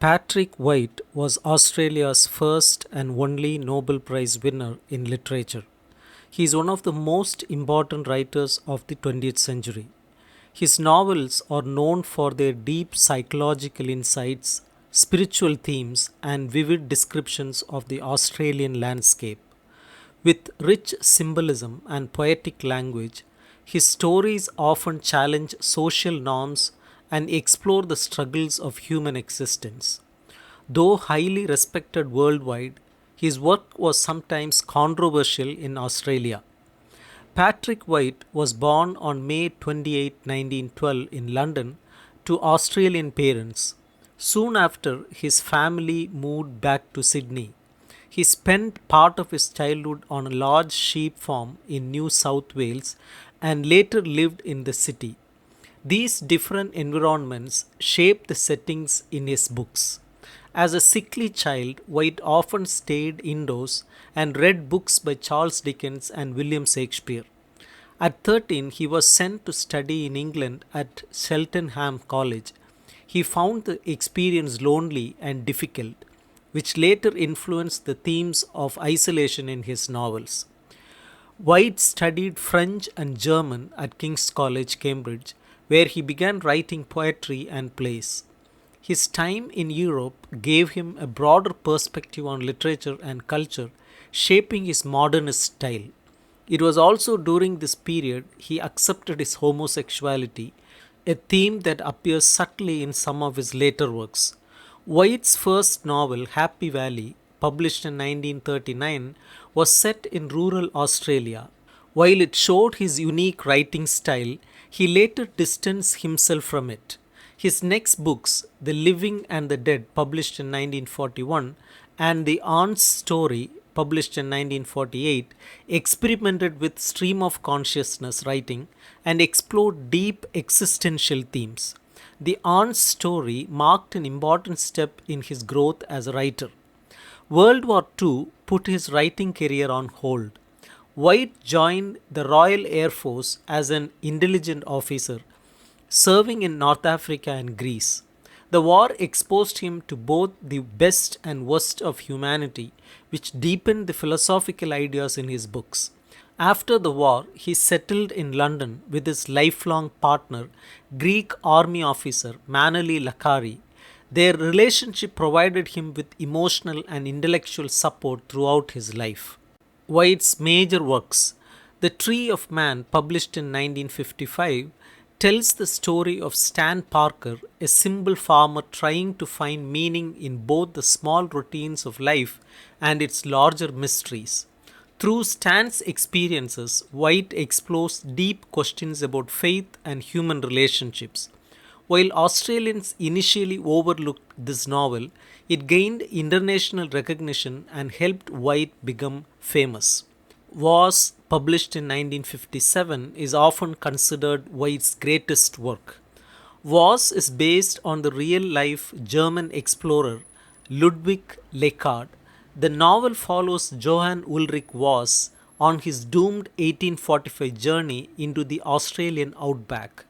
Patrick White was Australia's first and only Nobel Prize winner in literature. He is one of the most important writers of the 20th century. His novels are known for their deep psychological insights, spiritual themes, and vivid descriptions of the Australian landscape. With rich symbolism and poetic language, his stories often challenge social norms and explore the struggles of human existence. Though highly respected worldwide, his work was sometimes controversial in Australia. Patrick White was born on May 28, 1912, in London to Australian parents. Soon after, his family moved back to Sydney. He spent part of his childhood on a large sheep farm in New South Wales and later lived in the city. These different environments shaped the settings in his books. As a sickly child, White often stayed indoors and read books by Charles Dickens and William Shakespeare. At 13, he was sent to study in England at Cheltenham College. He found the experience lonely and difficult, which later influenced the themes of isolation in his novels. White studied French and German at King's College, Cambridge, where he began writing poetry and plays. His time in Europe gave him a broader perspective on literature and culture, shaping his modernist style. It was also during this period he accepted his homosexuality, a theme that appears subtly in some of his later works. White's first novel, Happy Valley, published in 1939, was set in rural Australia. While it showed his unique writing style, he later distanced himself from it. His next books, The Living and the Dead, published in 1941, and The Aunt's Story, published in 1948, experimented with stream of consciousness writing and explored deep existential themes. The Aunt's Story marked an important step in his growth as a writer. World War II put his writing career on hold. White joined the Royal Air Force as an intelligence officer, serving in North Africa and Greece. The war exposed him to both the best and worst of humanity, which deepened the philosophical ideas in his books. After the war, he settled in London with his lifelong partner, Greek army officer Manoli Lakari. Their relationship provided him with emotional and intellectual support throughout his life. White's major works, The Tree of Man, published in 1955, tells the story of Stan Parker, a simple farmer trying to find meaning in both the small routines of life and its larger mysteries. Through Stan's experiences, White explores deep questions about faith and human relationships. While Australians initially overlooked this novel, it gained international recognition and helped White become famous. Was, published in 1957, is often considered White's greatest work. Was is based on the real life German explorer Ludwig Leckart. The novel follows Johann Ulrich Was on his doomed 1845 journey into the Australian outback.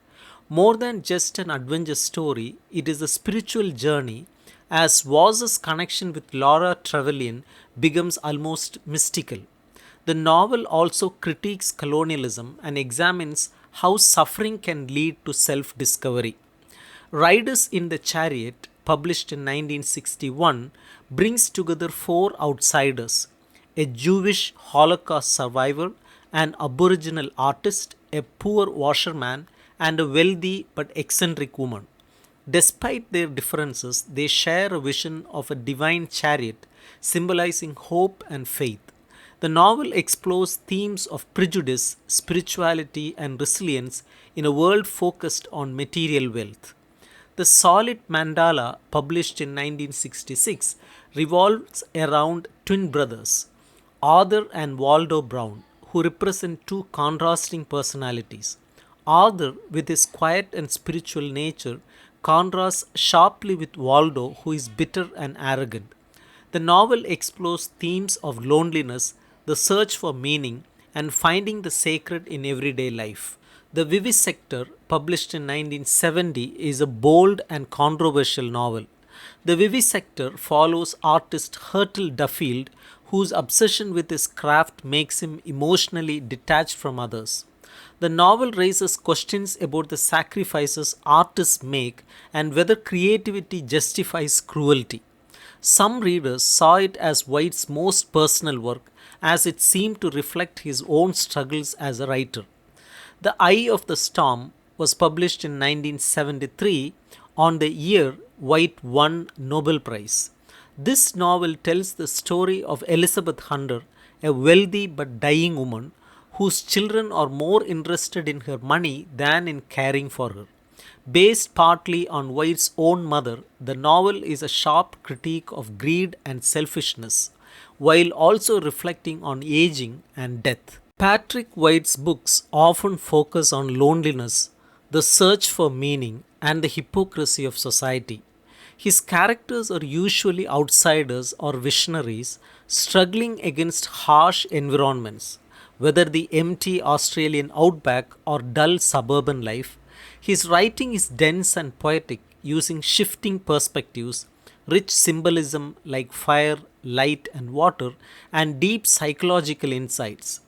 More than just an adventure story, it is a spiritual journey, as Was's connection with Laura Trevelyan becomes almost mystical. The novel also critiques colonialism and examines how suffering can lead to self discovery. Riders in the Chariot, published in 1961, brings together four outsiders: a Jewish Holocaust survivor, an Aboriginal artist, a poor washerman, and a wealthy but eccentric woman. Despite their differences, they share a vision of a divine chariot symbolizing hope and faith. The novel explores themes of prejudice, spirituality, and resilience in a world focused on material wealth. The Solid Mandala, published in 1966, revolves around twin brothers, Arthur and Waldo Brown, who represent two contrasting personalities. Arthur, with his quiet and spiritual nature, contrasts sharply with Waldo, who is bitter and arrogant. The novel explores themes of loneliness, the search for meaning, and finding the sacred in everyday life. The Vivisector, published in 1970, is a bold and controversial novel. The Vivisector follows artist Hertel Duffield, whose obsession with his craft makes him emotionally detached from others. The novel raises questions about the sacrifices artists make and whether creativity justifies cruelty. Some readers saw it as White's most personal work, as it seemed to reflect his own struggles as a writer. The Eye of the Storm was published in 1973 on the year White won Nobel Prize. This novel tells the story of Elizabeth Hunter, a wealthy but dying woman whose children are more interested in her money than in caring for her. Based partly on White's own mother, the novel is a sharp critique of greed and selfishness, while also reflecting on aging and death. Patrick White's books often focus on loneliness, the search for meaning, and the hypocrisy of society. His characters are usually outsiders or visionaries struggling against harsh environments. Whether the empty Australian outback or dull suburban life, his writing is dense and poetic, using shifting perspectives, rich symbolism like fire, light, and water, and deep psychological insights.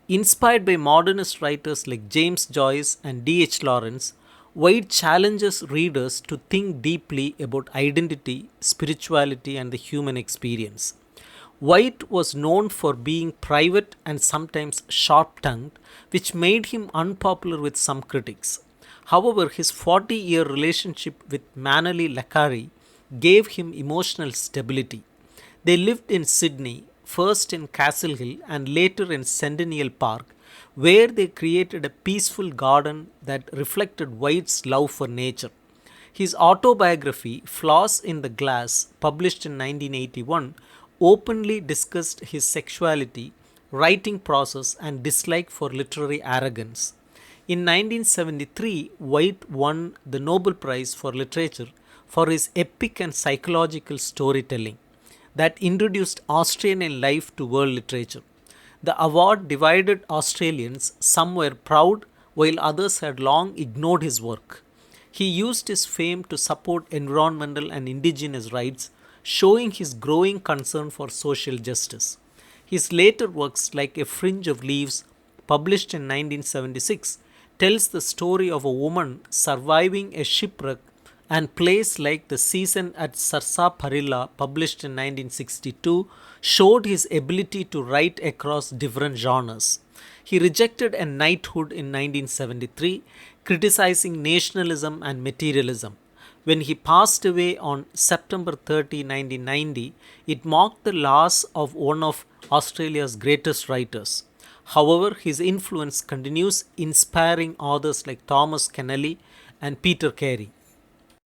Inspired by modernist writers like James Joyce and D.H. Lawrence, White challenges readers to think deeply about identity, spirituality, and the human experience. White was known for being private and sometimes sharp tongued, which made him unpopular with some critics. However, his 40-year relationship with Manali Lakari gave him emotional stability. They lived in Sydney, first in Castle Hill and later in Centennial Park, where they created a peaceful garden that reflected White's love for nature. His autobiography, Flaws in the Glass, published in 1981, openly discussed his sexuality, writing process, and dislike for literary arrogance. In 1973, White won the Nobel Prize for Literature for his epic and psychological storytelling that introduced Australian life to world literature. The award divided Australians, some were proud, while others had long ignored his work. He used his fame to support environmental and indigenous rights, showing his growing concern for social justice. His later works, like A Fringe of Leaves, published in 1976, tells the story of a woman surviving a shipwreck, and plays like The Season at Sarsaparilla, published in 1962, showed his ability to write across different genres. He rejected a knighthood in 1973, criticizing nationalism and materialism. When he passed away on September 30, 1990, it marked the loss of one of Australia's greatest writers. However, his influence continues inspiring authors like Thomas Keneally and Peter Carey.